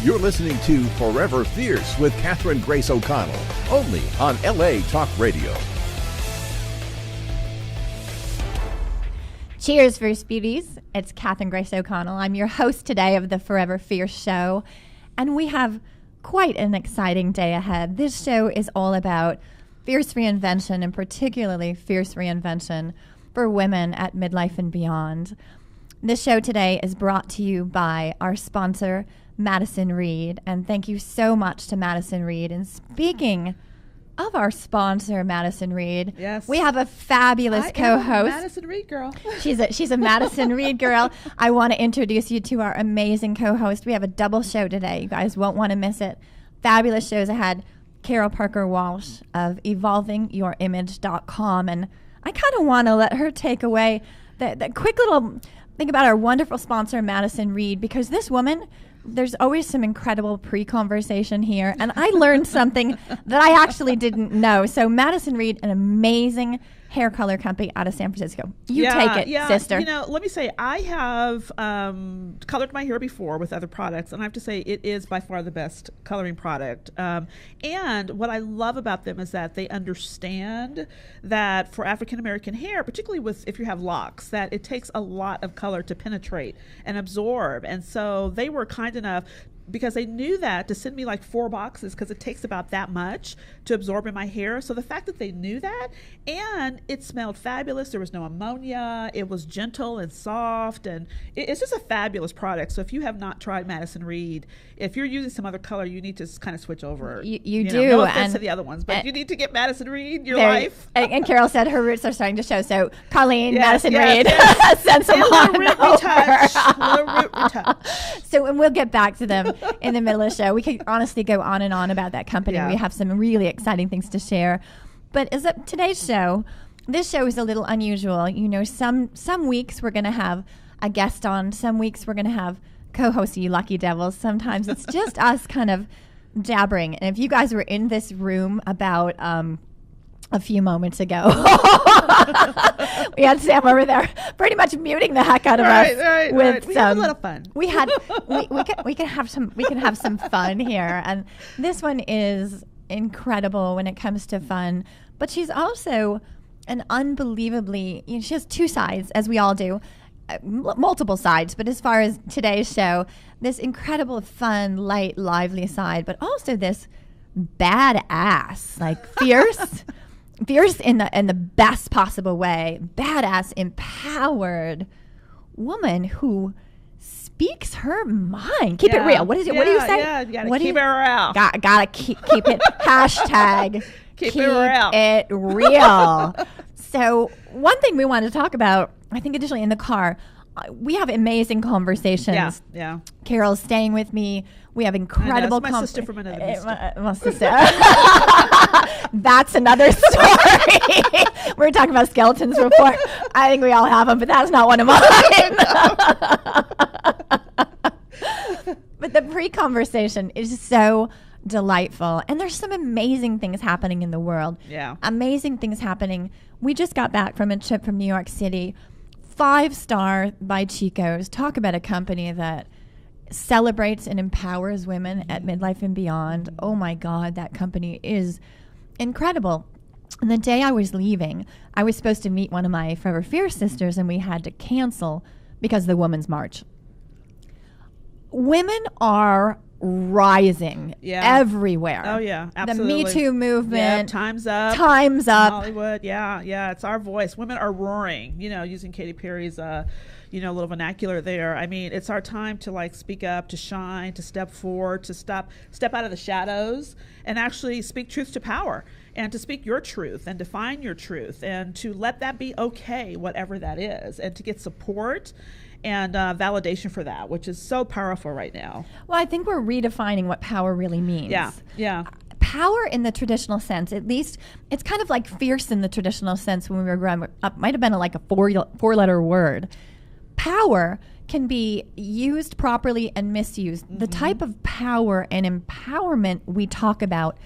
You're listening to Forever Fierce with Catherine Grace O'Connell, only on LA Talk Radio. Cheers, Fierce Beauties. It's Catherine Grace O'Connell. I'm your host today of the Forever Fierce show, and we have quite an exciting day ahead. This show is all about fierce reinvention, and particularly fierce reinvention for women at midlife and beyond. This show today is brought to you by our sponsor, Madison Reed, and thank you so much to Madison Reed. And speaking of our sponsor, Madison Reed, yes, we have a fabulous co-host. Madison Reed girl. She's a Madison Reed girl. I want to introduce you to our amazing co-host. We have a double show today. You guys won't want to miss it. Fabulous shows ahead. Carol Parker Walsh of evolvingyourimage.com, and I kind of want to let her take away the quick little thing about our wonderful sponsor, Madison Reed, because this woman, there's always some incredible pre-conversation here, and I learned something that I actually didn't know. So Madison Reed, an amazing hair color company out of San Francisco. You take it, sister. You know, let me say, I have colored my hair before with other products, and I have to say it is by far the best coloring product. And what I love about them is that they understand that for African-American hair, particularly if you have locks, that it takes a lot of color to penetrate and absorb. And so they were kind enough, because they knew that, to send me like 4 boxes, because it takes about that much to absorb in my hair. So the fact that they knew that, and it smelled fabulous, there was no ammonia, it was gentle and soft, and it's just a fabulous product. So if you have not tried Madison Reed, if you're using some other color, you need to kind of switch over. You do. No offense to the other ones, but you need to get Madison Reed in your life. And Carol said her roots are starting to show. So Colleen, Madison Reed, Reed, send some on root retouch. So, and we'll get back to them in the middle of the show. We could honestly go on and on about that company. We have some really exciting things to share. But today's show, this show is a little unusual. You know, some weeks we're going to have a guest on. Some weeks we're going to have co-hosts, you lucky devils. Sometimes it's just us kind of jabbering. And if you guys were in this room about a few moments ago, we had Sam over there pretty much muting the heck out of us. Right. We had a lot of fun. We can have some fun here. And this one is incredible when it comes to fun. But she's also an unbelievably, she has 2 sides, as we all do. Multiple sides, but as far as today's show, this incredible, fun, light, lively side, but also this badass, like fierce in the best possible way, badass, empowered woman who speaks her mind. Keep it real. What is it? What do you say? Yeah, you gotta keep it real. Gotta keep it. Hashtag keep it real. So one thing we wanted to talk about, I think additionally in the car, we have amazing conversations. Yeah. Carol's staying with me. We have incredible conversations. My sister from another mister. My sister. That's another story. We were talking about skeletons before. I think we all have them, but that's not one of mine. But the pre-conversation is so delightful, and there's some amazing things happening in the world. Amazing things happening. We just got back from a trip from New York City, 5-star by Chico's. Talk about a company that celebrates and empowers women at midlife and beyond. Oh my God, that company is incredible. And the day I was leaving, I was supposed to meet one of my Forever Fierce sisters, and we had to cancel because of the Women's March. Women are rising everywhere. Oh yeah, absolutely. The Me Too movement. Time's up. Hollywood. Yeah. It's our voice. Women are roaring. Using Katy Perry's little vernacular there. I mean, it's our time to like speak up, to shine, to step forward, to step out of the shadows, and actually speak truth to power, and to speak your truth and define your truth, and to let that be okay, whatever that is, and to get support and validation for that, which is so powerful right now. Well, I think we're redefining what power really means. Yeah. Power in the traditional sense, at least, it's kind of like fierce in the traditional sense when we were growing up. Might have been like a four-letter word. Power can be used properly and misused. Mm-hmm. The type of power and empowerment we talk about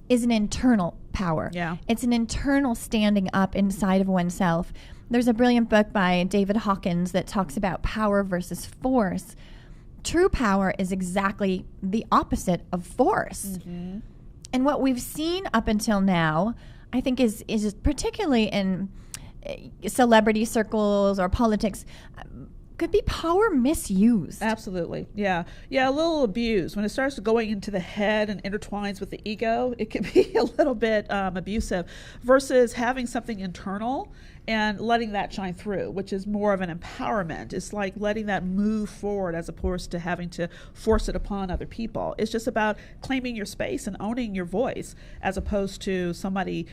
is an internal power. Yeah. It's an internal standing up inside of oneself. There's a brilliant book by David Hawkins that talks about power versus force. true power is exactly the opposite of force. And what we've seen up until now, I think, is particularly in celebrity circles or politics, could be power misused. Absolutely. Yeah. Yeah, a little abuse. When it starts going into the head and intertwines with the ego, it can be a little bit abusive versus having something internal and letting that shine through, which is more of an empowerment. It's like letting that move forward as opposed to having to force it upon other people. It's just about claiming your space and owning your voice as opposed to somebody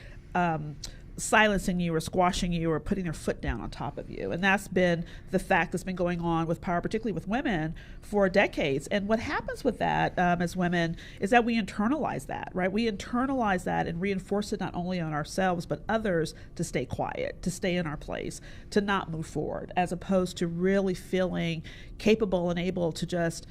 silencing you or squashing you or putting their foot down on top of you. And that's been the fact that's been going on with power, particularly with women, for decades. And what happens with that as women is that we internalize that, right? We internalize that and reinforce it not only on ourselves, but others to stay quiet, to stay in our place, to not move forward, as opposed to really feeling capable and able to just,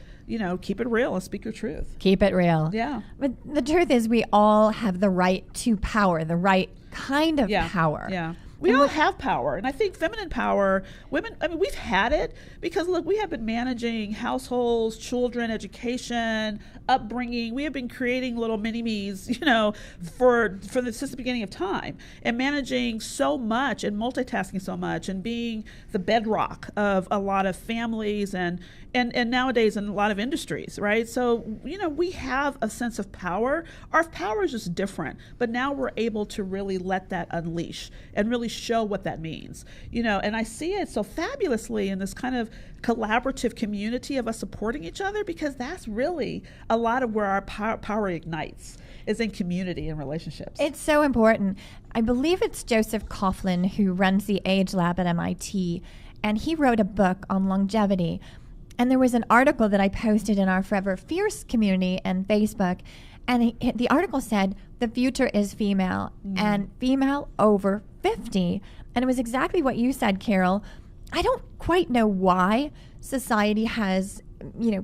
keep it real and speak your truth. Keep it real. Yeah. But the truth is we all have the right to power, the right kind of power. Yeah. We all have power. And I think feminine power, women, we've had it because, look, we have been managing households, children, education, upbringing. We have been creating little mini-me's, since the beginning of time, and managing so much and multitasking so much and being the bedrock of a lot of families and nowadays in a lot of industries, right? So, we have a sense of power. Our power is just different, but now we're able to really let that unleash and really show what that means, and I see it so fabulously in this kind of collaborative community of us supporting each other, because that's really a lot of where our power ignites, is in community and relationships. It's so important. I believe it's Joseph Coughlin who runs the Age Lab at MIT, and he wrote a book on longevity. And there was an article that I posted in our Forever Fierce community and Facebook, and the article said the future is female and female over 50. And it was exactly what you said, Carol. I don't quite know why society has,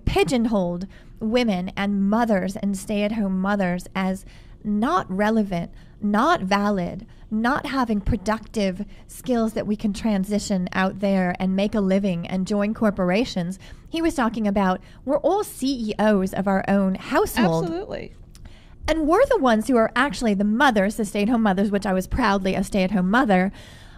pigeonholed women and mothers and stay-at-home mothers as not relevant, not valid, not having productive skills that we can transition out there and make a living and join corporations. He was talking about we're all CEOs of our own household. Absolutely. And we're the ones who are actually the mothers, the stay-at-home mothers, which I was proudly a stay-at-home mother,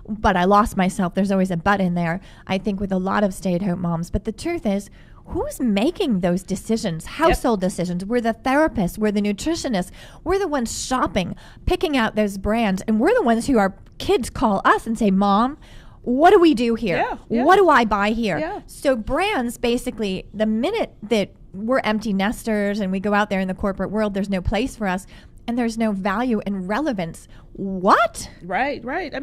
but I lost myself. There's always a but in there, I think, with a lot of stay-at-home moms. But the truth is, who's making those decisions, household decisions? We're the therapists, we're the nutritionists, we're the ones shopping, picking out those brands, and we're the ones who our kids call us and say, Mom, what do we do here? What do I buy here? Yeah. So brands, basically, the minute that we're empty nesters and we go out there in the corporate world, there's no place for us and there's no value and relevance. What? Right.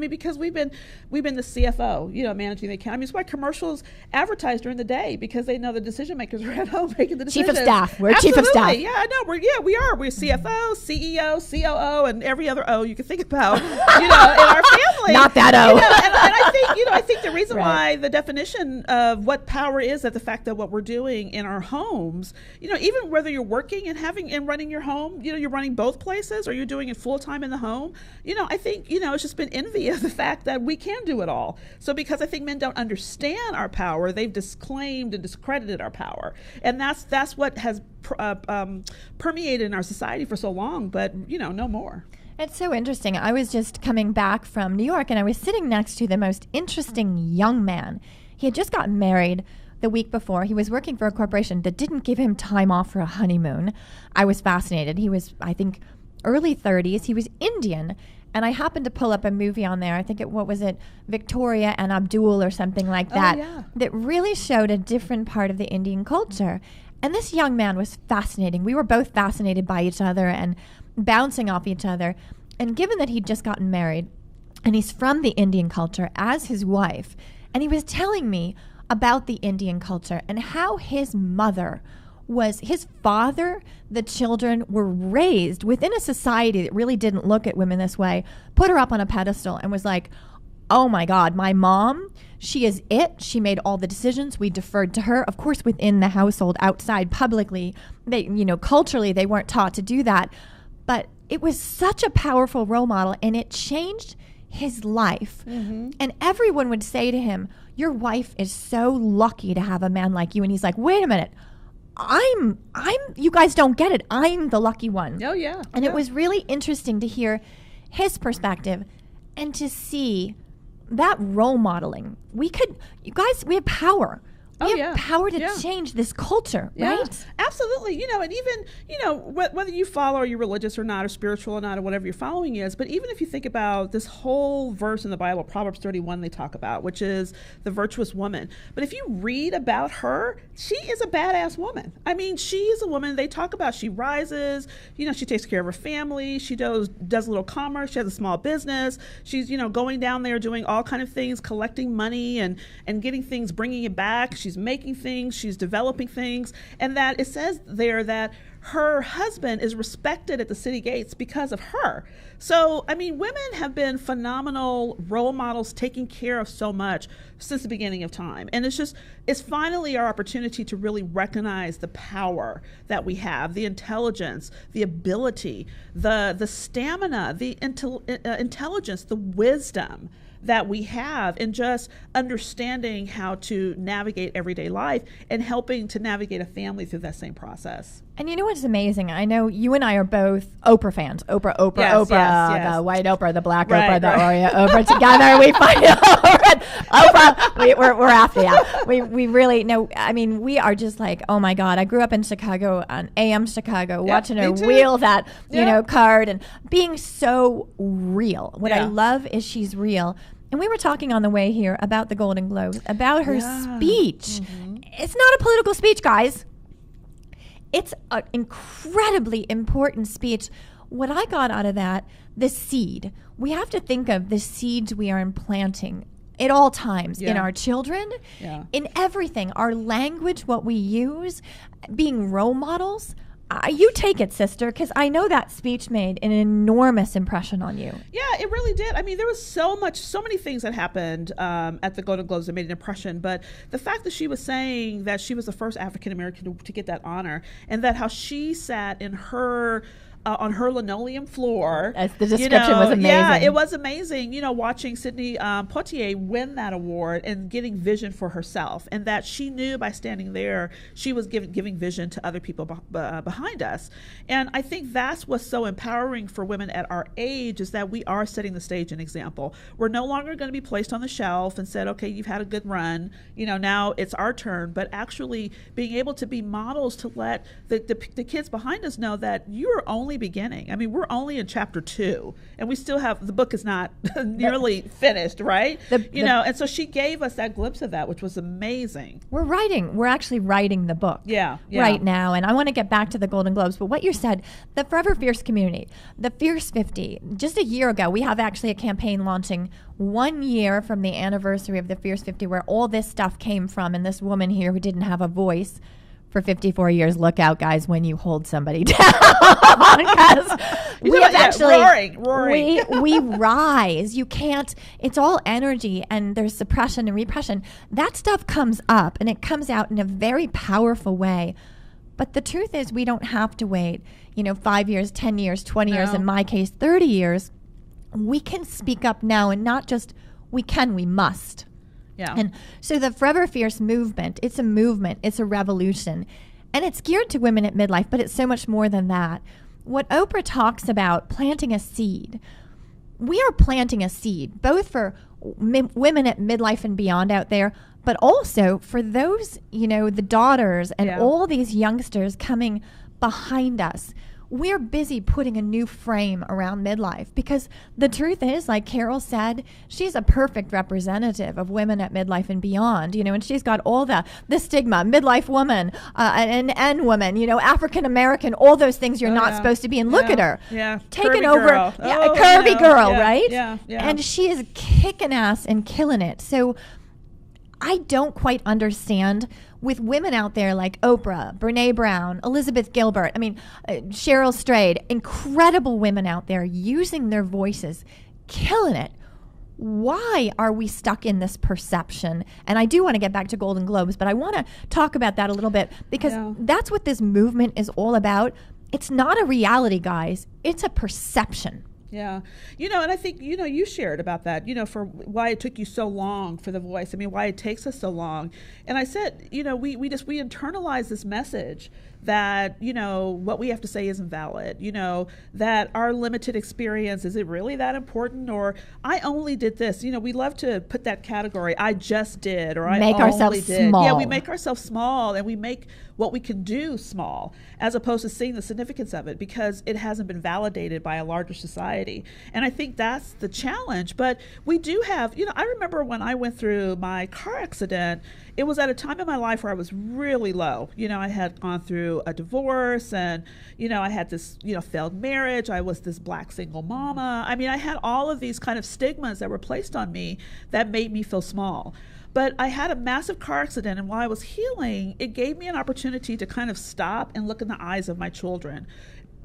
Because we've been the CFO, managing the account. It's why commercials advertise during the day, because they know the decision makers are at home making the decisions. Chief of staff. We're Absolutely. chief of staff. Yeah, I know. We are. We're CFO, CEO, COO, and every other O you can think about, in our family. Not that O. And I think the reason why the definition of what power is, that the fact that what we're doing in our homes, even whether you're working and running your home, you're running both places, or you're doing it full time in the home. I think, it's just been envy of the fact that we can do it all. So because I think men don't understand our power, they've disclaimed and discredited our power. And that's what has permeated in our society for so long, but, no more. It's so interesting. I was just coming back from New York, and I was sitting next to the most interesting young man. He had just gotten married the week before. He was working for a corporation that didn't give him time off for a honeymoon. I was fascinated. He was, I think, early 30s. He was Indian. And I happened to pull up a movie on there. I think Victoria and Abdul or something like that, that really showed a different part of the Indian culture. And this young man was fascinating. We were both fascinated by each other and bouncing off each other. And given that he'd just gotten married and he's from the Indian culture as his wife, and he was telling me about the Indian culture and how his mother was his father, the children were raised within a society that really didn't look at women this way, put her up on a pedestal and was like, oh my God, my mom, she is it. She made all the decisions. We deferred to her. Of course, within the household, outside, publicly, they, culturally, they weren't taught to do that. But it was such a powerful role model, and it changed his life. Mm-hmm. And everyone would say to him, your wife is so lucky to have a man like you. And he's like, wait a minute. you guys don't get it. I'm the lucky one. Oh, yeah. And yeah. it was really interesting to hear his perspective and to see that role modeling. We have power. We have power to change this culture, right? Absolutely. And even, whether you follow or you're religious or not, or spiritual or not, or whatever your following is, but even if you think about this whole verse in the Bible, Proverbs 31, they talk about, which is the virtuous woman. But if you read about her, she is a badass woman. I mean, she is a woman they talk about. She rises, she takes care of her family. She does a little commerce. She has a small business. She's, going down there doing all kind of things, collecting money and getting things, bringing it back. She's making things, she's developing things, and that it says there that her husband is respected at the city gates because of her. So, I mean, women have been phenomenal role models, taking care of so much since the beginning of time. And it's finally our opportunity to really recognize the power that we have, the intelligence, the ability, the stamina, the intelligence, the wisdom that we have in just understanding how to navigate everyday life and helping to navigate a family through that same process. And you know what's amazing? I know you and I are both Oprah fans. Oprah, Yes. The white Oprah, the black Oprah, the Oreo Oprah. Together we find Oprah. We're after you. We really know. I mean, we are just like, oh my God. I grew up in Chicago, on AM Chicago, watching her wheel that card and being so real. What I love is she's real. And we were talking on the way here about the Golden Globes, about her speech. Mm-hmm. It's not a political speech, guys. It's an incredibly important speech. What I got out of that, the seed. We have to think of the seeds we are implanting at all times in our children, in everything. Our language, what we use, being role models. You take it, sister, because I know that speech made an enormous impression on you. Yeah, it really did. I mean, there was so many things that happened at the Golden Globes that made an impression. But the fact that she was saying that she was the first African American to get that honor, and that how she sat in her on her linoleum floor. The description was amazing. Yeah, it was amazing. Watching Sidney Poitier win that award and getting vision for herself, and that she knew by standing there, she was giving vision to other people behind us. And I think that's what's so empowering for women at our age, is that we are setting the stage and example. We're no longer going to be placed on the shelf and said, okay, you've had a good run, now it's our turn, but actually being able to be models to let the kids behind us know that you're only beginning. I mean, we're only in chapter 2, and we still have, the book is not nearly finished, right? And so she gave us that glimpse of that, which was amazing. We're actually writing the book right now, and I want to get back to the Golden Globes, but what you said, the Forever Fierce community, the Fierce 50, just a year ago, we have actually a campaign launching 1 year from the anniversary of the Fierce 50, where all this stuff came from, and this woman here who didn't have a voice for 54 years. Look out, guys, when you hold somebody down. Because we have actually roaring. We rise. You can't. It's all energy, and there's suppression and repression. That stuff comes up, and it comes out in a very powerful way. But the truth is, we don't have to wait, 5 years, 10 years, 20 years, in my case, 30 years. We can speak up now, and not just we must. Yeah. And so the Forever Fierce movement, it's a movement, it's a revolution, and it's geared to women at midlife, but it's so much more than that. What Oprah talks about, planting a seed, we are planting a seed, both for women at midlife and beyond out there, but also for those, the daughters and all these youngsters coming behind us. We're busy putting a new frame around midlife, because the truth is, like Carol said, she's a perfect representative of women at midlife and beyond, and she's got all the stigma, midlife woman, and woman, African American, all those things you're not supposed to be. And look at her, taking curvy over, girl. Curvy girl, right? Yeah. And she is kicking ass and killing it. So I don't quite understand with women out there like Oprah, Brene Brown, Elizabeth Gilbert, Cheryl Strayed, incredible women out there using their voices, killing it. Why are we stuck in this perception? And I do want to get back to Golden Globes, but I want to talk about that a little bit, because that's what this movement is all about. It's not a reality, guys. It's a perception. Yeah. And I think, you shared about that, for why it took you so long for the voice. I mean, why it takes us so long. And I said, we internalize this message that, what we have to say isn't valid, that our limited experience, is it really that important? Or I only did this. We love to put that category, I just did, or make I ourselves only did. small. Yeah, we make ourselves small, and we make what we can do small, as opposed to seeing the significance of it, because it hasn't been validated by a larger society. And I think that's the challenge. But we do have, I remember when I went through my car accident, it was at a time in my life where I was really low. I had gone through a divorce, and, I had this, failed marriage. I was this Black single mama. I mean, I had all of these kind of stigmas that were placed on me that made me feel small. But I had a massive car accident, and while I was healing, it gave me an opportunity to kind of stop and look in the eyes of my children,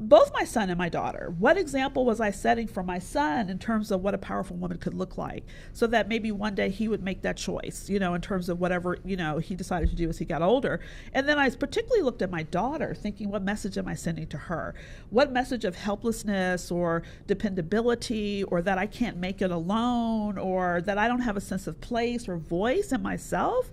both my son and my daughter. What example was I setting for my son in terms of what a powerful woman could look like, so that maybe one day he would make that choice, in terms of whatever, he decided to do as he got older. And then I particularly looked at my daughter, thinking, what message am I sending to her? What message of helplessness or dependability, or that I can't make it alone, or that I don't have a sense of place or voice in myself?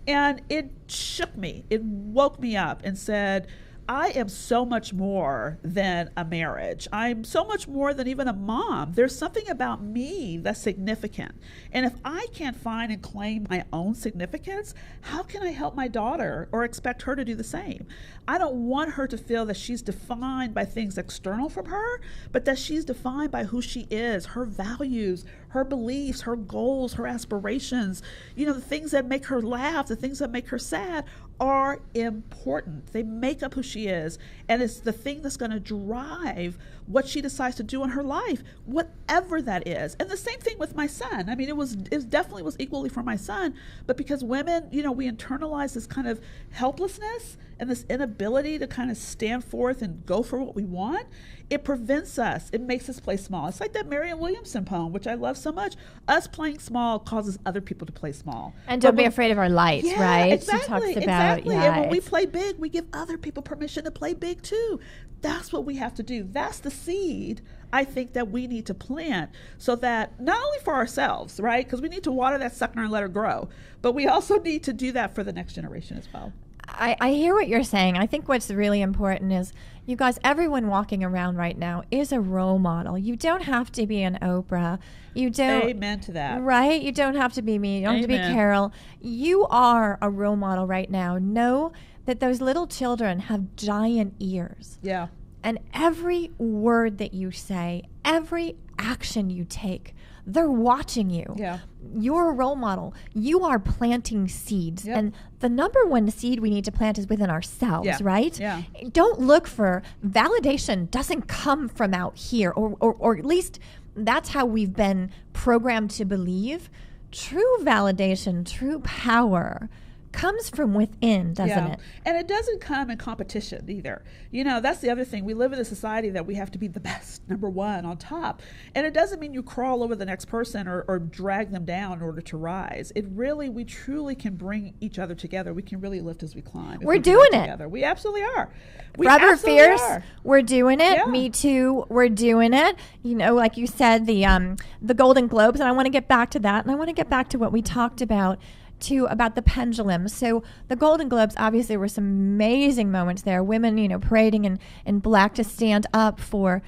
And it shook me. It woke me up and said, I am so much more than a marriage. I'm so much more than even a mom. There's something about me that's significant. And if I can't find and claim my own significance, how can I help my daughter or expect her to do the same? I don't want her to feel that she's defined by things external from her, but that she's defined by who she is, her values, her beliefs, her goals, her aspirations. The things that make her laugh, the things that make her sad are important. They make up who she is, and it's the thing that's going to drive what she decides to do in her life, whatever that is. And the same thing with my son. I mean, it definitely was equally for my son, but because women, we internalize this kind of helplessness and this inability to kind of stand forth and go for what we want, it prevents us. It makes us play small. It's like that Marianne Williamson poem, which I love so much. Us playing small causes other people to play small. And don't be afraid of our light, right? Exactly, she talks about, exactly. Yeah, and when we play big, we give other people permission to play big too. That's what we have to do. That's the seed, I think, that we need to plant, so that not only for ourselves, right? Because we need to water that sucker and let her grow, but we also need to do that for the next generation as well. I hear what you're saying. I think what's really important is, you guys, everyone walking around right now is a role model. You don't have to be an Oprah. You don't. Amen to that. Right? You don't have to be me. You don't have to be Carol. You are a role model right now. Know that those little children have giant ears. Yeah. And every word that you say, every action you take, they're watching you. Yeah. You're a role model. You are planting seeds. Yep. And the number one seed we need to plant is within ourselves, right? Yeah. Don't look for validation. Doesn't come from out here, or at least that's how we've been programmed to believe. True validation, true power comes from within, doesn't it? And it doesn't come in competition either. That's the other thing. We live in a society that we have to be the best, number one, on top. And it doesn't mean you crawl over the next person or drag them down in order to rise. We truly can bring each other together. We can really lift as we climb. We're doing it together. We absolutely are. Forever Fierce, we're doing it. Yeah. Me Too, we're doing it. Like you said, the Golden Globes, and I want to get back to that, and I want to get back to what we talked about too, about the pendulum. So the Golden Globes, obviously, were some amazing moments there. Women, parading in black to stand up for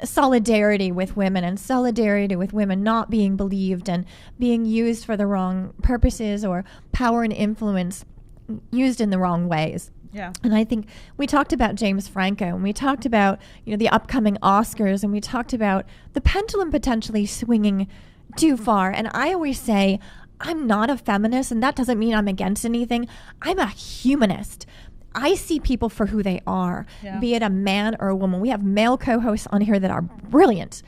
solidarity with women, and solidarity with women not being believed and being used for the wrong purposes, or power and influence used in the wrong ways. Yeah. And I think we talked about James Franco, and we talked about, the upcoming Oscars, and we talked about the pendulum potentially swinging too far. And I always say, I'm not a feminist, and that doesn't mean I'm against anything. I'm a humanist. I see people for who they are, be it a man or a woman. We have male co-hosts on here that are brilliant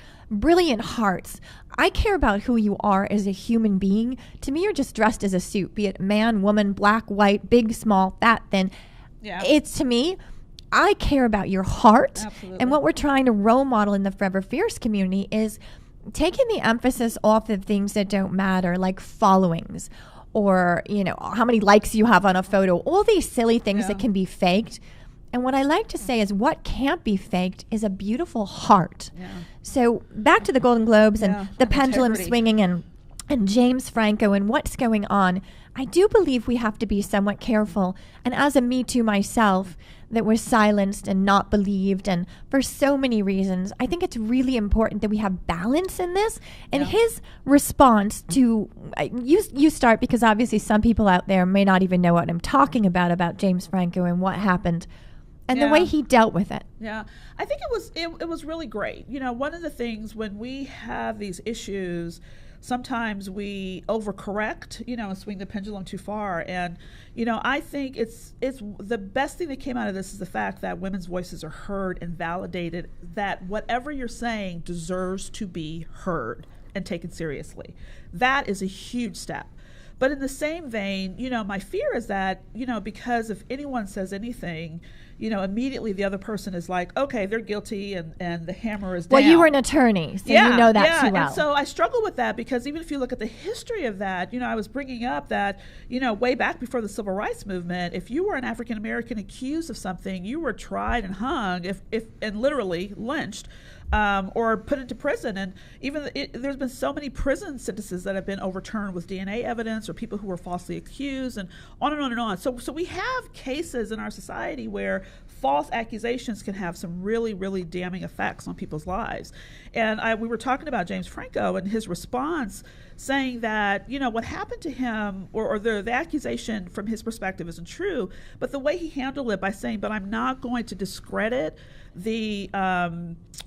hearts. I care about who you are as a human being. To me, you're just dressed as a suit, be it man, woman, black, white, big, small, fat, thin. Yeah. It's, to me, I care about your heart. Absolutely. And what we're trying to role model in the Forever Fierce community is taking the emphasis off of things that don't matter, like followings, or how many likes you have on a photo, all these silly things that can be faked, And what I like to say is what can't be faked is a beautiful heart. Yeah. So back to the Golden Globes and Yeah, the pendulum integrity. swinging and James Franco and what's going on. I do believe we have to be somewhat careful. And as a Me Too myself that was silenced and not believed, and for so many reasons, I think it's really important that we have balance in this. And Yeah. his response to, you start, because obviously some people out there may not even know what I'm talking about James Franco and what happened. And the Yeah. way he dealt with it. Yeah, I think it was really great. You know, one of the things when we have these issues, sometimes we overcorrect, you know, and swing the pendulum too far. And, you know, I think it's the best thing that came out of this is the fact that women's voices are heard and validated, that whatever you're saying deserves to be heard and taken seriously. That is a huge step. But in the same vein, you know, my fear is that, you know, because if anyone says anything, you know, immediately the other person is like, okay, they're guilty and the hammer is down. Well, you were an attorney, so you know that too well. And so I struggle with that because even if you look at the history of that, you know, I was bringing up that, you know, way back before the Civil Rights Movement, if you were an African American accused of something, you were tried and hung, if and literally lynched. Or put into prison. And even there's been so many prison sentences that have been overturned with DNA evidence or people who were falsely accused, and on and on and on. So we have cases in our society where false accusations can have some really, really damning effects on people's lives. And we were talking about James Franco and his response, saying that, you know, what happened to him, or the accusation from his perspective isn't true, but the way he handled it by saying, but I'm not going to discredit the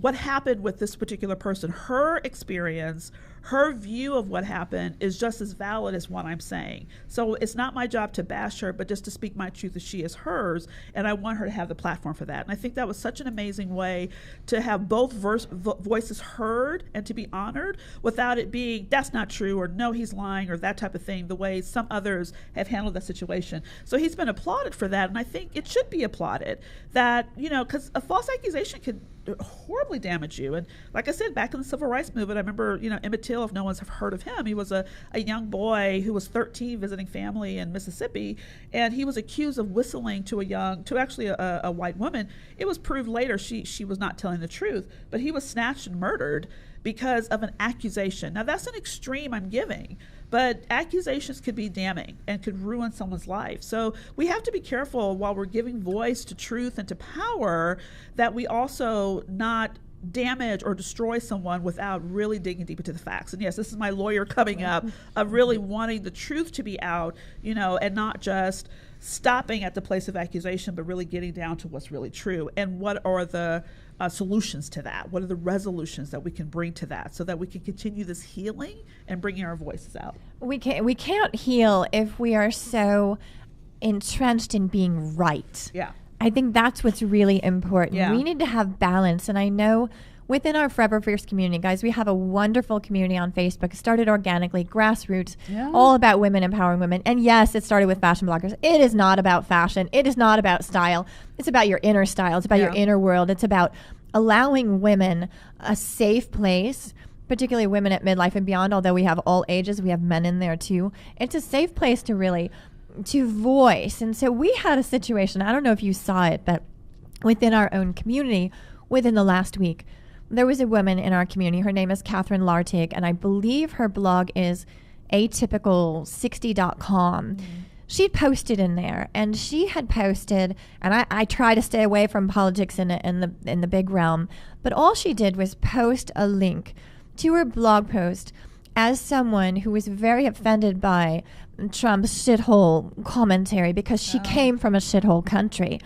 what happened with this particular person. Her experience, her view of what happened is just as valid as what I'm saying. So it's not my job to bash her, but just to speak my truth as she is hers, and I want her to have the platform for that. And I think that was such an amazing way to have both voices heard and to be honored without it being, that's not true, or no, he's lying, or that type of thing, the way some others have handled that situation. So he's been applauded for that, and I think it should be applauded that, you know, because a false accusation could horribly damage you. And like I said, back in the Civil Rights Movement, I remember, you know, Emmett Till, if no one's heard of him, he was a young boy who was 13 visiting family in Mississippi, and he was accused of whistling to a white woman. It was proved later she was not telling the truth, but he was snatched and murdered because of an accusation. Now that's an extreme I'm giving, but accusations could be damning and could ruin someone's life. So we have to be careful while we're giving voice to truth and to power that we also not damage or destroy someone without really digging deep into the facts. And yes, this is my lawyer coming up of really wanting the truth to be out, you know, and not just stopping at the place of accusation, but really getting down to what's really true and what are the solutions to that. What are the resolutions that we can bring to that so that we can continue this healing and bringing our voices out? We can't heal if we are so entrenched in being right. Yeah. I think that's what's really important. Yeah. We need to have balance. And I know within our Forever Fierce community, guys, we have a wonderful community on Facebook. It started organically, grassroots, all about women empowering women. And yes, it started with fashion bloggers. It is not about fashion. It is not about style. It's about your inner style. It's about your inner world. It's about allowing women a safe place, particularly women at midlife and beyond, although we have all ages. We have men in there too. It's a safe place to really to voice. And so we had a situation, I don't know if you saw it, but within our own community, within the last week, there was a woman in our community. Her name is Catherine Lartig, and I believe her blog is atypical60.com. She posted in there, and she had posted, and I try to stay away from politics in the big realm, but all she did was post a link to her blog post as someone who was very offended by Trump's shithole commentary because she came from a shithole country.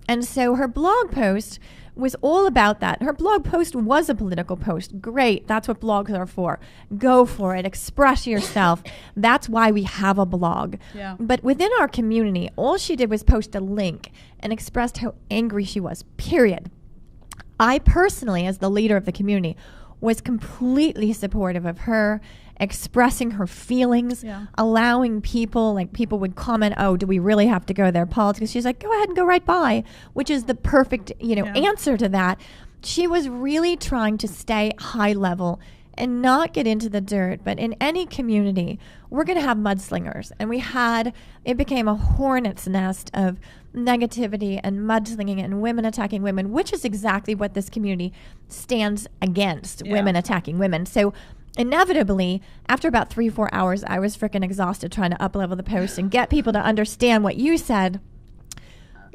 And so her blog post was all about that. Her blog post was a political post. Great. That's what blogs are for. Go for it. Express yourself. That's why we have a blog. Yeah. But within our community, all she did was post a link and expressed how angry she was, period. I personally, as the leader of the community, was completely supportive of her, expressing her feelings, allowing people, like people would comment, oh, do we really have to go there? Politics. She's like, go ahead and go right by, which is the perfect, answer to that. She was really trying to stay high level and not get into the dirt. But in any community, we're going to have mudslingers. And it became a hornet's nest of negativity and mudslinging and women attacking women, which is exactly what this community stands against, women attacking women. So inevitably, after about 3-4 hours, I was freaking exhausted trying to up-level the post and get people to understand what you said.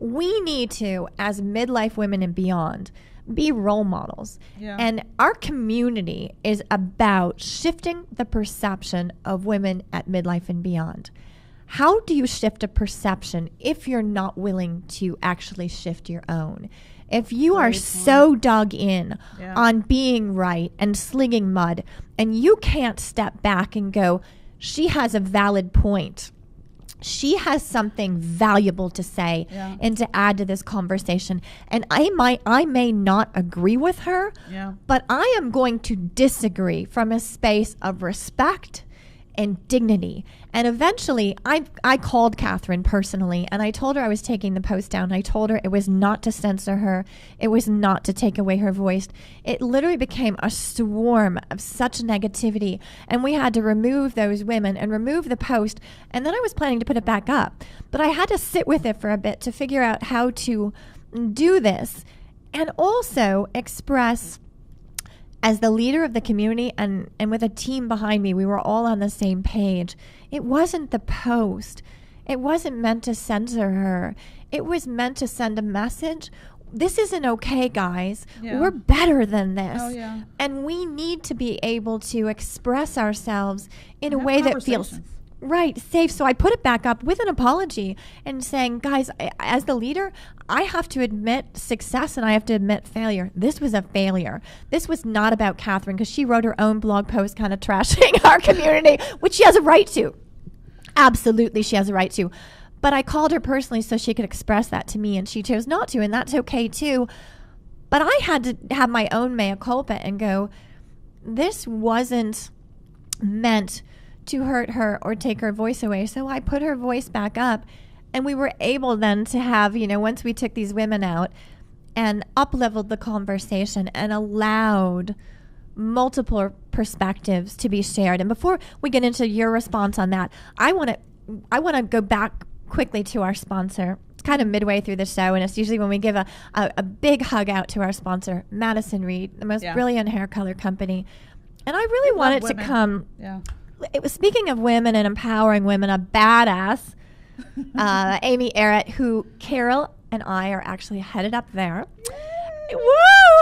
We need to, as midlife women and beyond, be role models. Yeah. And our community is about shifting the perception of women at midlife and beyond. How do you shift a perception if you're not willing to actually shift your own? If you are so dug in on being right and slinging mud, and you can't step back and go, she has a valid point. She has something valuable to say and to add to this conversation. And I may not agree with her, but I am going to disagree from a space of respect and dignity. And eventually, I called Catherine personally, and I told her I was taking the post down. I told her it was not to censor her. It was not to take away her voice. It literally became a swarm of such negativity, and we had to remove those women and remove the post. And then I was planning to put it back up, but I had to sit with it for a bit to figure out how to do this and also express, as the leader of the community and with a team behind me, we were all on the same page. It wasn't the post. It wasn't meant to censor her. It was meant to send a message. This isn't okay, guys. We're better than this. And we need to be able to express ourselves in a way that feels safe. So I put it back up with an apology and saying, guys, as the leader, I have to admit success and I have to admit failure. This was a failure. This was not about Catherine, because she wrote her own blog post kind of trashing our community, which she has a right to. Absolutely, she has a right to. But I called her personally so she could express that to me, and she chose not to, and that's okay too. But I had to have my own mea culpa and go, this wasn't meant to hurt her or take her voice away. So I put her voice back up, and we were able then to have, once we took these women out and up-leveled the conversation and allowed multiple perspectives to be shared. And before we get into your response on that, I want to go back quickly to our sponsor. It's kind of midway through the show, and it's usually when we give a big hug out to our sponsor, Madison Reed, the most brilliant hair color company. And I really wanted to come. It was, speaking of women and empowering women, a badass, Amy Arrett, who Carol and I are actually headed up there. Woo!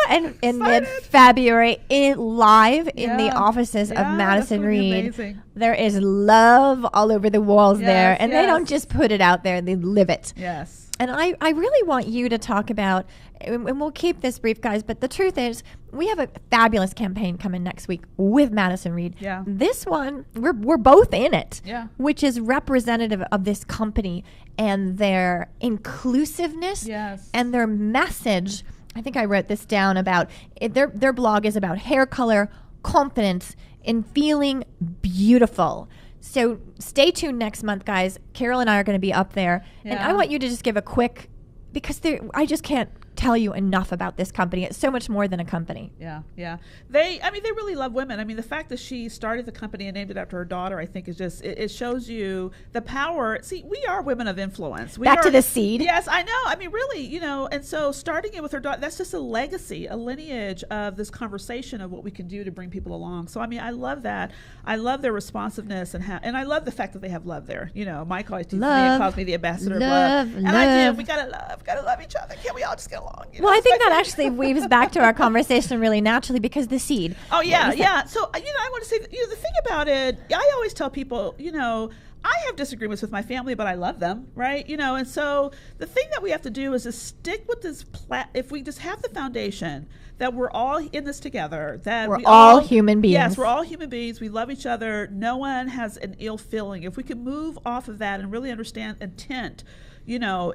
And in mid-February, live in the offices of Madison Reed. There is love all over the walls there. And they don't just put it out there, they live it. Yes. And I really want you to talk about, and we'll keep this brief, guys, but the truth is, we have a fabulous campaign coming next week with Madison Reed. Yeah. This one, we're both in it, yeah, which is representative of this company and their inclusiveness, yes, and their message. I think I wrote this down about it, their blog is about hair color, confidence, and feeling beautiful. So stay tuned next month, guys. Carol and I are going to be up there. Yeah. And I want you to just give a quick, because I just can't tell you enough about this company. It's so much more than a company. Yeah, yeah. They really love women. I mean, the fact that she started the company and named it after her daughter, I think is just, it shows you the power. See, we are women of influence. Back to the seed. Yes, I know. I mean, really, and so starting it with her daughter, that's just a legacy, a lineage of this conversation of what we can do to bring people along. So, I mean, I love that. I love their responsiveness and I love the fact that they have love there. Mike always teases me and calls me the ambassador of love. And I do. We gotta love each other. Can't we all just get along? Well, I think that actually weaves back to our conversation really naturally, because the seed. Oh, yeah, yeah. So, I want to say, the thing about it, I always tell people, I have disagreements with my family, but I love them, right? And so the thing that we have to do is to stick with this, if we just have the foundation that we're all in this together, that we're all human beings. Yes, we're all human beings. We love each other. No one has an ill feeling. If we can move off of that and really understand intent,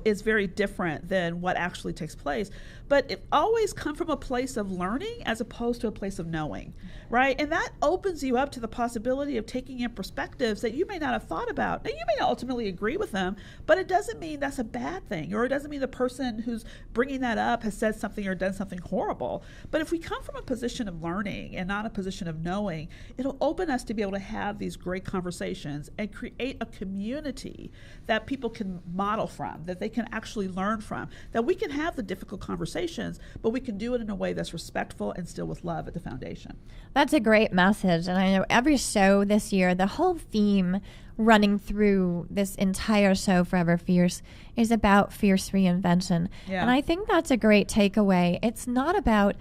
is very different than what actually takes place. But it always comes from a place of learning as opposed to a place of knowing, right? And that opens you up to the possibility of taking in perspectives that you may not have thought about. Now, you may not ultimately agree with them, but it doesn't mean that's a bad thing, or it doesn't mean the person who's bringing that up has said something or done something horrible. But if we come from a position of learning and not a position of knowing, it'll open us to be able to have these great conversations and create a community that people can model from, that they can actually learn from, that we can have the difficult conversations, but we can do it in a way that's respectful and still with love at the foundation. That's a great message. And I know every show this year, the whole theme running through this entire show, Forever Fierce, is about fierce reinvention. Yeah. And I think that's a great takeaway. It's not about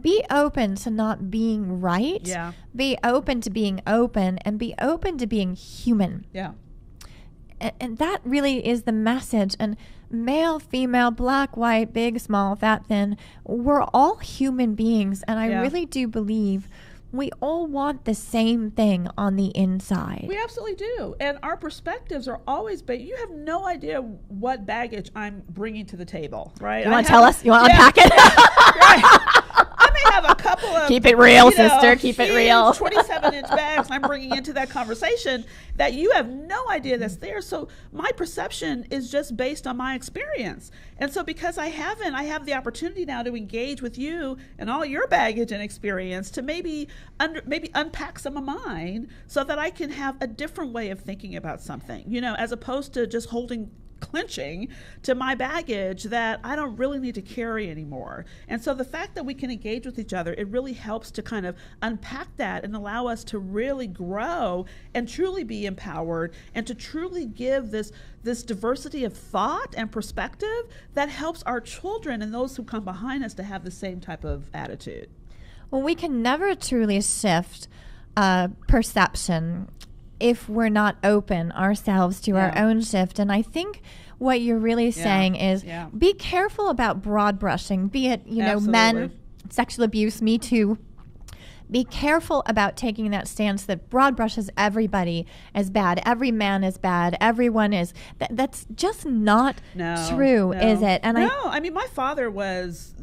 be open to not being right. Yeah. Be open to being open, and be open to being human. Yeah. And that really is the message. And male, female, black, white, big, small, fat, thin, we're all human beings. And I really do believe we all want the same thing on the inside. We absolutely do. And our perspectives are always based. You have no idea what baggage I'm bringing to the table, right? You want to tell us? You want to unpack it? Right. I may have a couple of... Keep it real, sister. Keep it real. 27-inch bags I'm bringing into that conversation that you have no idea that's there. So my perception is just based on my experience. And so because I have the opportunity now to engage with you and all your baggage and experience to maybe unpack some of mine so that I can have a different way of thinking about something, as opposed to just clinching to my baggage that I don't really need to carry anymore. And so the fact that we can engage with each other, it really helps to kind of unpack that and allow us to really grow and truly be empowered and to truly give this diversity of thought and perspective that helps our children and those who come behind us to have the same type of attitude. Well, we can never truly shift perception if we're not open ourselves to our own shift. And I think what you're really saying is be careful about broad brushing, be it, men, sexual abuse, Me Too. Be careful about taking that stance that broad brushes everybody as bad. Every man is bad. Everyone is. That's just not true, is it? And I mean, my father was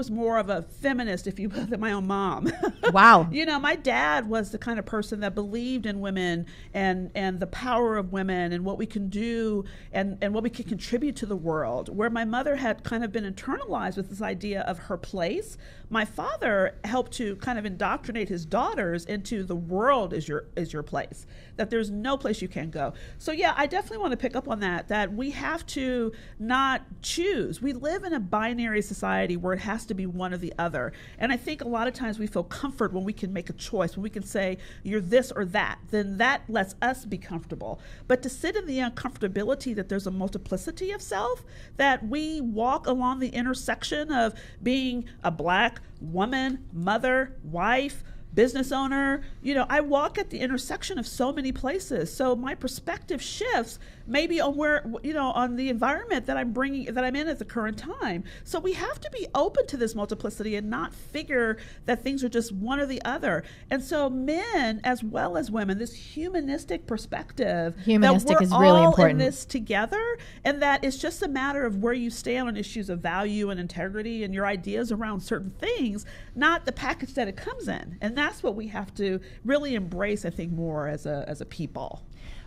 more of a feminist, if you will, than my own mom. Wow. My dad was the kind of person that believed in women and the power of women and what we can do and what we can contribute to the world, where my mother had kind of been internalized with this idea of her place. My father helped to kind of indoctrinate his daughters into the world is your place, that there's no place you can go. So I definitely want to pick up on that we have to not choose. We live in a binary society where it has to be one or the other. And I think a lot of times we feel comfort when we can make a choice, when we can say you're this or that, then that lets us be comfortable. But to sit in the uncomfortability that there's a multiplicity of self, that we walk along the intersection of being a black woman, mother, wife, business owner, I walk at the intersection of so many places. So my perspective shifts maybe on where, on the environment that I'm in at the current time. So we have to be open to this multiplicity and not figure that things are just one or the other. And so men as well as women, this humanistic perspective, humanistic that we're is really all important. In this together, and that it's just a matter of where you stand on issues of value and integrity and your ideas around certain things, not the package that it comes in. And that's what we have to really embrace, I think, more as a people.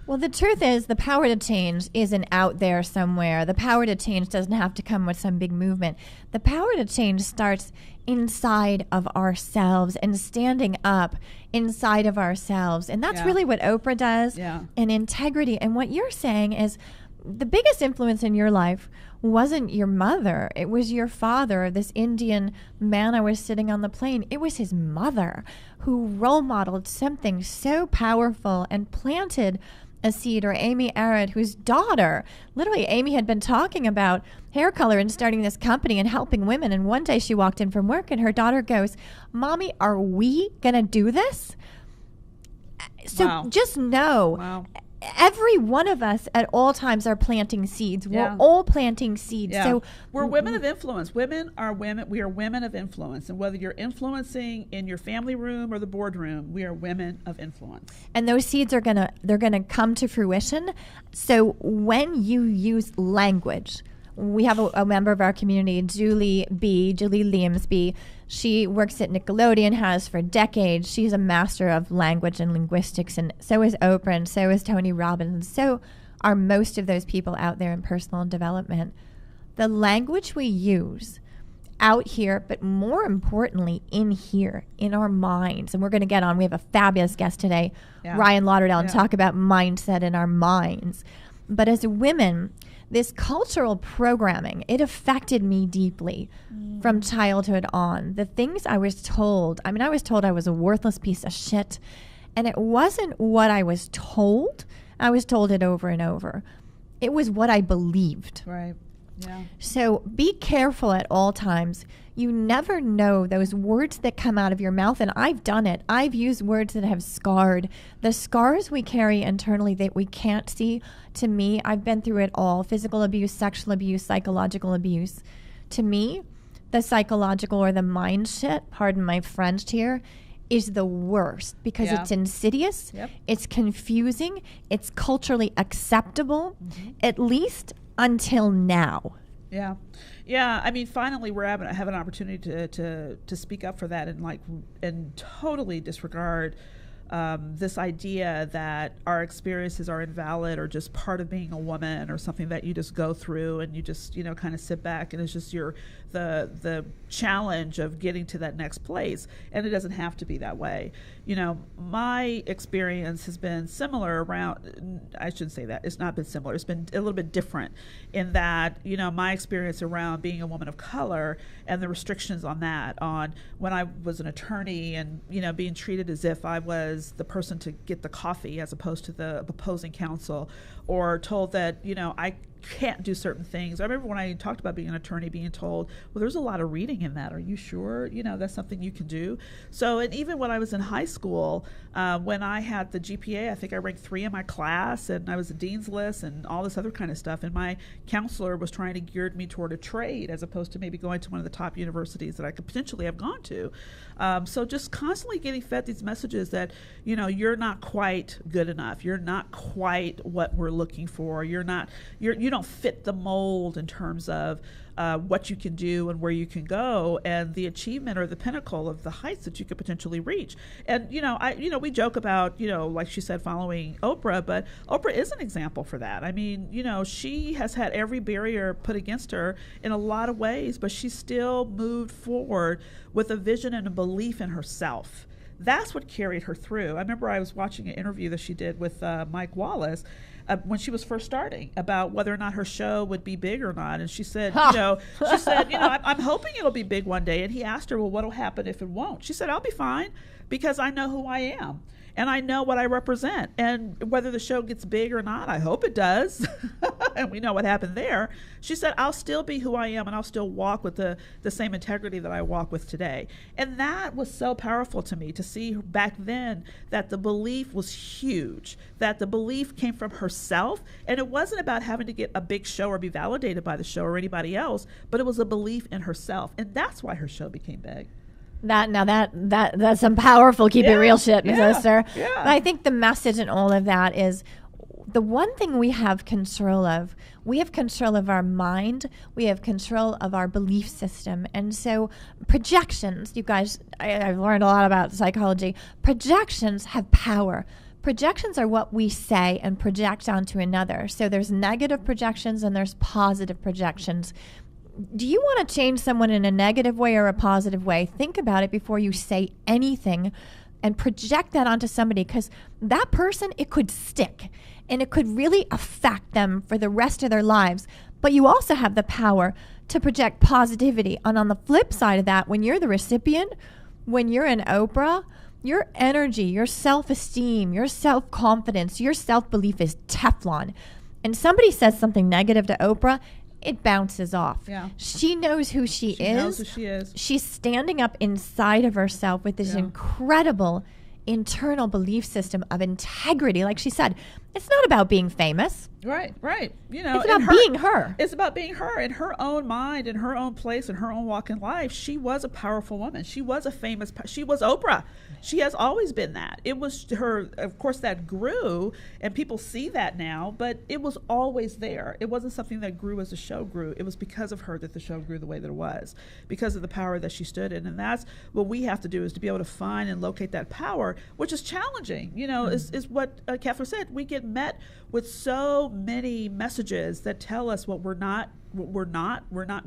Well, the truth is the power to change isn't out there somewhere. The power to change doesn't have to come with some big movement. The power to change starts inside of ourselves and standing up inside of ourselves. And that's really what Oprah does. And integrity. And what you're saying is the biggest influence in your life wasn't your mother. It was your father, this Indian man I was sitting on the plane. It was his mother who role modeled something so powerful and planted a seed. Or Amy Arad, whose daughter, literally Amy had been talking about hair color and starting this company and helping women. And one day she walked in from work and her daughter goes, "Mommy, are we going to do this?" So just know every one of us at all times are planting seeds. We're all planting seeds. So we're women of influence. Women are women. We are women of influence. And whether you're influencing in your family room or the boardroom, we are women of influence. And those seeds are they're gonna come to fruition. So when you use language we have a member of our community, Julie Liamsby. She works at Nickelodeon, has for decades. She's a master of language and linguistics, and so is Oprah, and so is Tony Robbins, and so are most of those people out there in personal development. The language we use out here, but more importantly, in here, in our minds. And we're going to get on. We have a fabulous guest today, Ryan Lauderdale, and talk about mindset in our minds. But as women, this cultural programming, it affected me deeply from childhood on. The things I was told, I was told I was a worthless piece of shit. And it wasn't what I was told. I was told it over and over. It was what I believed. Right. Yeah. So be careful at all times. You never know those words that come out of your mouth, and I've done it. I've used words that have scarred. The scars we carry internally that we can't see, to me, I've been through it all. Physical abuse, sexual abuse, psychological abuse. To me, the psychological or the mind shit, pardon my French here, is the worst because it's insidious, it's confusing, it's culturally acceptable, at least until now. Yeah. I mean, finally, I have an opportunity to speak up for that and totally disregard this idea that our experiences are invalid or just part of being a woman or something that you just go through and you just kind of sit back and it's just the challenge of getting to that next place, and it doesn't have to be that way. My experience has been similar around, I shouldn't say that, it's not been similar, it's been a little bit different in that, my experience around being a woman of color and the restrictions on that, on when I was an attorney and, being treated as if I was the person to get the coffee as opposed to the opposing counsel, or told that, I can't do certain things. I remember when I talked about being an attorney, being told, well, there's a lot of reading in that. Are you sure? That's something you can do. So, and even when I was in high school, when I had the GPA, I think I ranked 3 in my class, and I was a dean's list and all this other kind of stuff. And my counselor was trying to gear me toward a trade as opposed to maybe going to one of the top universities that I could potentially have gone to. So just constantly getting fed these messages that, you're not quite good enough. You're not quite what we're looking for. You don't fit the mold in terms of what you can do and where you can go and the achievement or the pinnacle of the heights that you could potentially reach. And, we joke about, like she said, following Oprah, but Oprah is an example for that. I mean, she has had every barrier put against her in a lot of ways, but she still moved forward with a vision and a belief in herself. That's what carried her through. I remember I was watching an interview that she did with Mike Wallace when she was first starting about whether or not her show would be big or not. And she said, I'm hoping it'll be big one day. And he asked her, well, what'll happen if it won't? She said, I'll be fine because I know who I am. And I know what I represent. And whether the show gets big or not, I hope it does. And we know what happened there. She said, I'll still be who I am, and I'll still walk with the same integrity that I walk with today. And that was so powerful to me to see back then that the belief was huge, that the belief came from herself. And it wasn't about having to get a big show or be validated by the show or anybody else, but it was a belief in herself. And that's why her show became big. That's some powerful keep it real shit, Ms. Oster. Yeah. But I think the message in all of that is the one thing we have control of. We have control of our mind. We have control of our belief system. And so projections, you guys, I've learned a lot about psychology. Projections have power. Projections are what we say and project onto another. So there's negative projections and there's positive projections. Do you want to change someone in a negative way or a positive way? Think about it before you say anything and project that onto somebody, because that person, it could stick and it could really affect them for the rest of their lives. But you also have the power to project positivity. And on the flip side of that, when you're the recipient, when you're an Oprah, your energy, your self-esteem, your self-confidence, your self-belief is Teflon. And somebody says something negative to Oprah, it bounces off. Yeah. She knows who she is. She knows who she is. She's standing up inside of herself with this incredible internal belief system of integrity. Like she said, It's not about being famous. Right. You know, It's about being her. It's about being her in her own mind, in her own place, in her own walk in life. She was a powerful woman. She was a famous, she was Oprah. She has always been that. It was her, of course, that grew, and people see that now, but it was always there. It wasn't something that grew as the show grew. It was because of her that the show grew the way that it was, because of the power that she stood in. And that's what we have to do, is to be able to find and locate that power, which is challenging. You know, is what Catherine said. We get met with so many messages that tell us what we're not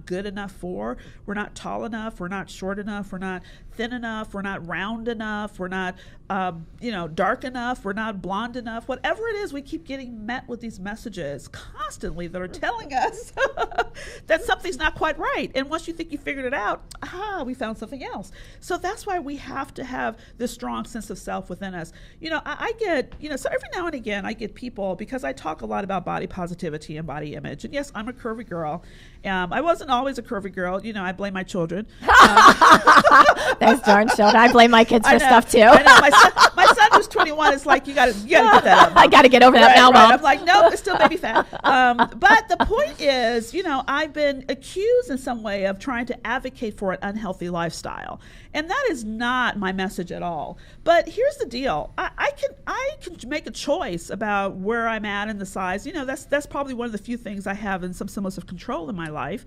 good enough for. We're not tall enough. We're not short enough. We're not thin enough. We're not round enough. We're not, dark enough. We're not blonde enough. Whatever it is, we keep getting met with these messages constantly that are telling us that something's not quite right. And once you think you figured it out, we found something else. So that's why we have to have this strong sense of self within us. You know, I get, so every now and again, I get people, because I talk a lot about body positivity and body image. And yes, I'm a curvy girl. I wasn't always a curvy girl. You know, I blame my children. Those darn children. I blame my kids for stuff too. I know. My son who's 21 is like, you gotta get that up. I gotta get over that now, Mom. I'm like, no, it's still baby fat. But the point is, I've been accused in some way of trying to advocate for an unhealthy lifestyle. And that is not my message at all. But here's the deal. I can make a choice about where I'm at in the size. That's probably one of the few things I have in some semblance of control in my life.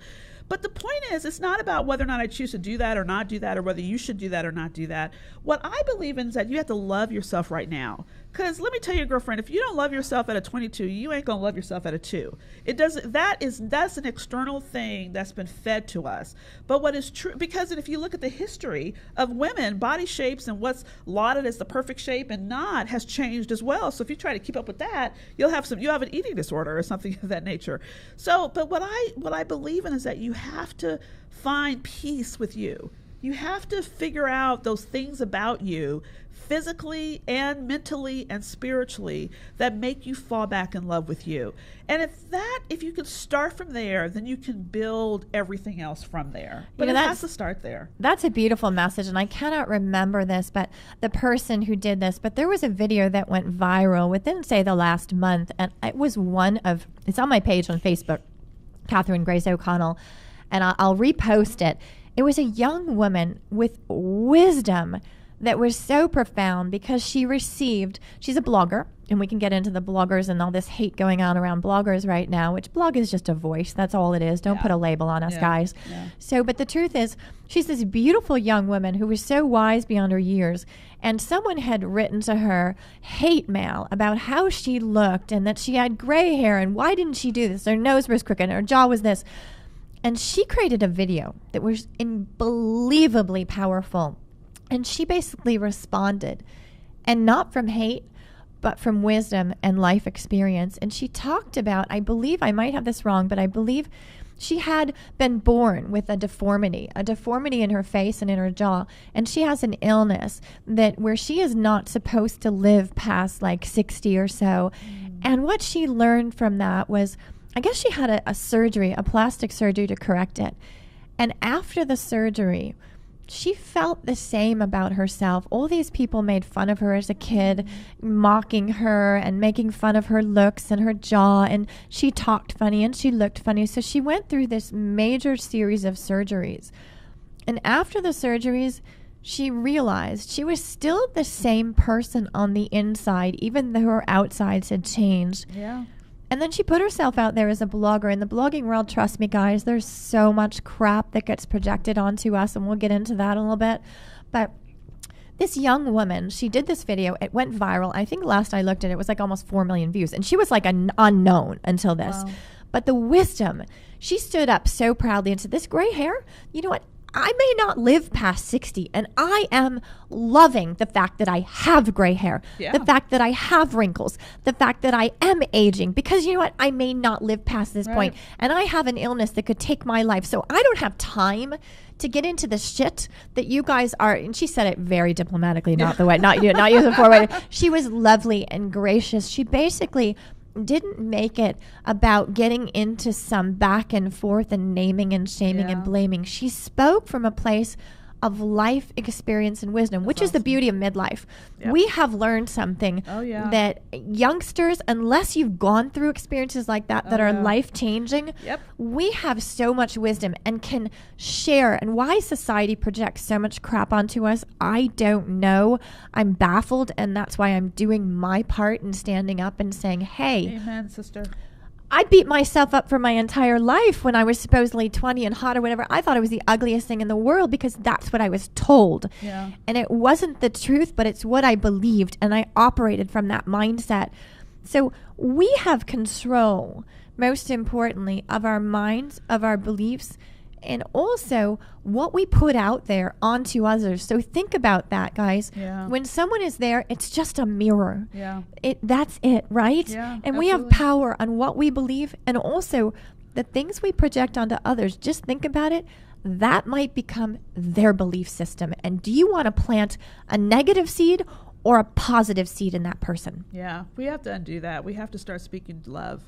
But the point is, it's not about whether or not I choose to do that or not do that, or whether you should do that or not do that. What I believe in is that you have to love yourself right now. Because let me tell you, girlfriend, if you don't love yourself at a 22, you ain't going to love yourself at a 2. That's an external thing that's been fed to us. But what is true, because if you look at the history of women, body shapes and what's lauded as the perfect shape and not has changed as well. So if you try to keep up with that, you'll have an eating disorder or something of that nature. So, but what I believe in is that you have to find peace with you. You have to figure out those things about you, physically and mentally and spiritually, that make you fall back in love with you. And if you can start from there, then you can build everything else from there. But it has to start there. That's a beautiful message, and I cannot remember this, but the person who did this, but there was a video that went viral within, say, the last month, and it was it's on my page on Facebook, Catherine Grace O'Connell, and I'll repost it. It was a young woman with wisdom that was so profound, because she's a blogger, and we can get into the bloggers and all this hate going on around bloggers right now, which blog is just a voice. That's all it is. Don't put a label on us, guys. Yeah. So, but the truth is, she's this beautiful young woman who was so wise beyond her years, and someone had written to her hate mail about how she looked and that she had gray hair, and why didn't she do this? Her nose was crooked, and her jaw was this. And she created a video that was unbelievably powerful. And she basically responded, and not from hate, but from wisdom and life experience. And she talked about, I believe, I might have this wrong, but I believe she had been born with a deformity in her face and in her jaw. And she has an illness where she is not supposed to live past like 60 or so. And what she learned from that was, I guess she had a plastic surgery to correct it. And after the surgery, she felt the same about herself. All these people made fun of her as a kid, mocking her and making fun of her looks and her jaw. And she talked funny and she looked funny. So she went through this major series of surgeries. And after the surgeries, she realized she was still the same person on the inside, even though her outsides had changed. Yeah. And then she put herself out there as a blogger. In the blogging world, trust me, guys, there's so much crap that gets projected onto us, and we'll get into that a little bit. But this young woman, she did this video. It went viral. I think last I looked at it, it was like almost 4 million views. And she was like an unknown until this. Wow. But the wisdom, she stood up so proudly and said, this gray hair, you know what? I may not live past 60, and I am loving the fact that I have gray hair, the fact that I have wrinkles, the fact that I am aging, because you know what? I may not live past this point, and I have an illness that could take my life. So I don't have time to get into the shit that you guys are. And she said it very diplomatically, not using forward. She was lovely and gracious. She basically didn't make it about getting into some back and forth and naming and shaming and blaming. She spoke from a place of life experience and wisdom, which is the beauty of midlife. Yep. We have learned something that youngsters, unless you've gone through experiences like that are life-changing, we have so much wisdom and can share. And why society projects so much crap onto us, I don't know. I'm baffled, and that's why I'm doing my part and standing up and saying, hey, amen, sister. I beat myself up for my entire life when I was supposedly 20 and hot or whatever. I thought it was the ugliest thing in the world because that's what I was told. Yeah. And it wasn't the truth, but it's what I believed. And I operated from that mindset. So we have control, most importantly, of our minds, of our beliefs, and also what we put out there onto others. So think about that, guys. Yeah. When someone is there, it's just a mirror. Yeah. That's it, right? Yeah, and we have power on what we believe, and also the things we project onto others. Just think about it. That might become their belief system. And do you want to plant a negative seed or a positive seed in that person? Yeah. We have to undo that. We have to start speaking love.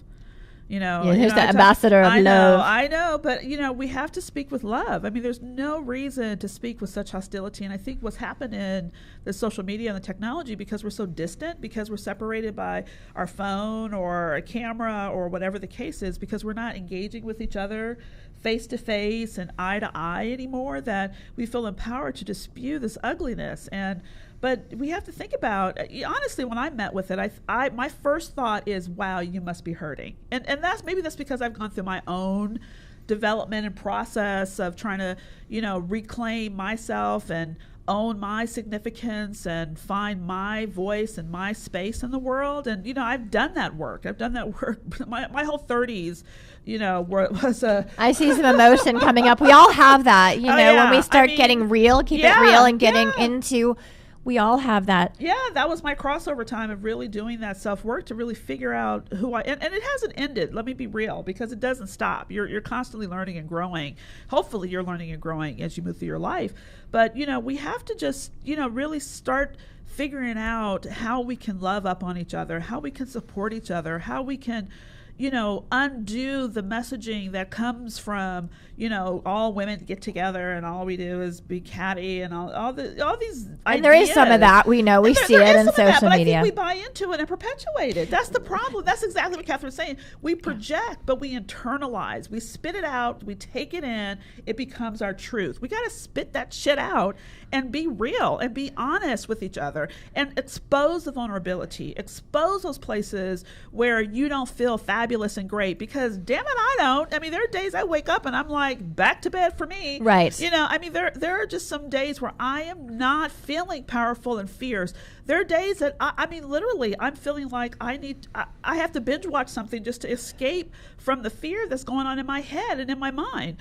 You know, here's the ambassador of love. I know, but we have to speak with love. I mean, there's no reason to speak with such hostility. And I think what's happened in the social media and the technology, because we're so distant, because we're separated by our phone or a camera or whatever the case is, because we're not engaging with each other face to face and eye to eye anymore, that we feel empowered to dispute this ugliness. But we have to think about, honestly, when I met with it, my first thought is, wow, you must be hurting. And that's because I've gone through my own development and process of trying to, reclaim myself and own my significance and find my voice and my space in the world. And, I've done that work. My whole 30s, was a... I see some emotion coming up. We all have that, when we start getting real, keep it real and getting into... We all have that. Yeah, that was my crossover time of really doing that self-work to really figure out who I... And it hasn't ended, let me be real, because it doesn't stop. You're constantly learning and growing. Hopefully you're learning and growing as you move through your life. But, we have to just, really start figuring out how we can love up on each other, how we can support each other, how we can... undo the messaging that comes from, all women get together and all we do is be catty and all these ideas. And there is some of that, we know, we see it in social media. I think we buy into it and perpetuate it. That's the problem. That's exactly what Catherine's saying. We project, but we internalize. We spit it out. We take it in. It becomes our truth. We got to spit that shit out and be real and be honest with each other and expose the vulnerability, expose those places where you don't feel fabulous and great, because damn it, I don't. I mean, there are days I wake up and I'm like, back to bed for me. Right. There are just some days where I am not feeling powerful and fierce. There are days that literally I'm feeling like I have to binge watch something just to escape from the fear that's going on in my head and in my mind.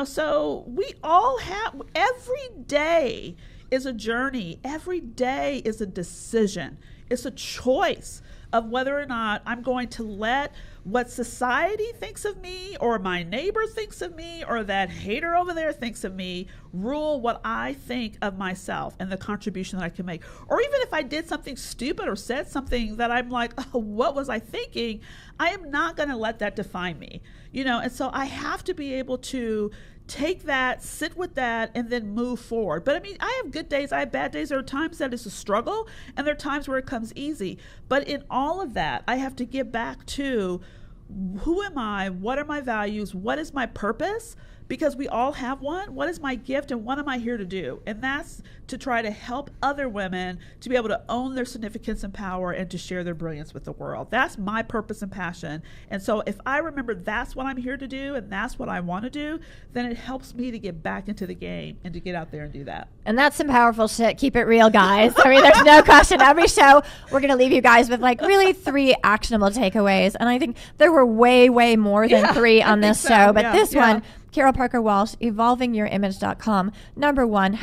So we all have, every day is a journey. Every day is a decision. It's a choice of whether or not I'm going to let what society thinks of me or my neighbor thinks of me or that hater over there thinks of me rule what I think of myself and the contribution that I can make. Or even if I did something stupid or said something that I'm like, oh, what was I thinking? I am not going to let that define me, and so I have to be able to take that, sit with that, and then move forward. But I have good days, I have bad days. There are times that it's a struggle, and there are times where it comes easy. But in all of that, I have to get back to, who am I? What are my values? What is my purpose? Because we all have one. What is my gift and what am I here to do? And that's to try to help other women to be able to own their significance and power and to share their brilliance with the world. That's my purpose and passion. And so if I remember that's what I'm here to do and that's what I want to do, then it helps me to get back into the game and to get out there and do that. And that's some powerful shit. Keep it real, guys. There's no question. Every show, we're going to leave you guys with really 3 actionable takeaways. And I think there were way, way more than 3 on this show. But this one, Carol Parker Walsh, evolvingyourimage.com. Number 1,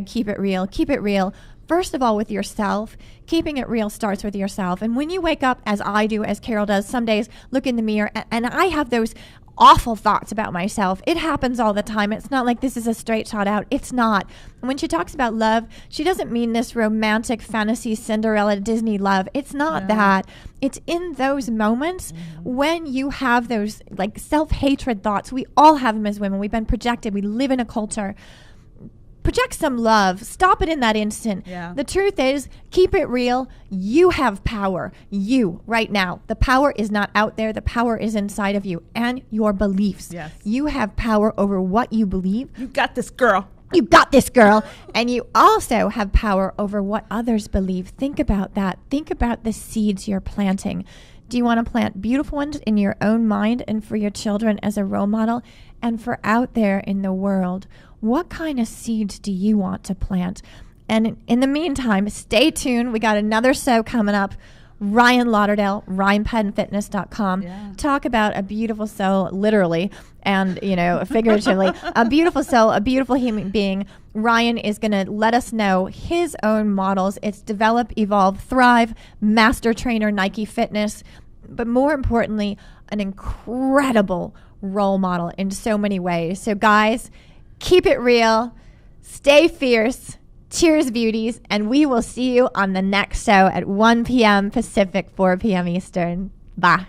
# keep it real. Keep it real. First of all, with yourself. Keeping it real starts with yourself. And when you wake up, as I do, as Carol does, some days look in the mirror, and I have those awful thoughts about myself. It happens all the time. It's not like this is a straight shot out. It's not. And when she talks about love, she doesn't mean this romantic fantasy Cinderella Disney love. It's not that. It's in those moments when you have those self-hatred thoughts. We all have them as women. We've been projected. We live in a culture. project some love. Stop it in that instant. Yeah. The truth is, keep it real. You have power. You, right now. The power is not out there. The power is inside of you and your beliefs. Yes. You have power over what you believe. You got this, girl. You got this, girl. And you also have power over what others believe. Think about that. Think about the seeds you're planting. Do you want to plant beautiful ones in your own mind and for your children as a role model? And for out there in the world, what kind of seeds do you want to plant? And in the meantime, stay tuned. We got another show coming up. Ryan Lauderdale, RyanPennFitness.com. Yeah. Talk about a beautiful soul, literally, and, figuratively. A beautiful soul, a beautiful human being. Ryan is going to let us know his own models. It's Develop, Evolve, Thrive, Master Trainer, Nike Fitness, but more importantly, an incredible role model in so many ways. So guys, keep it real, stay fierce. Cheers, beauties, and we will see you on the next show at 1 p.m. Pacific, 4 p.m. Eastern. Bye.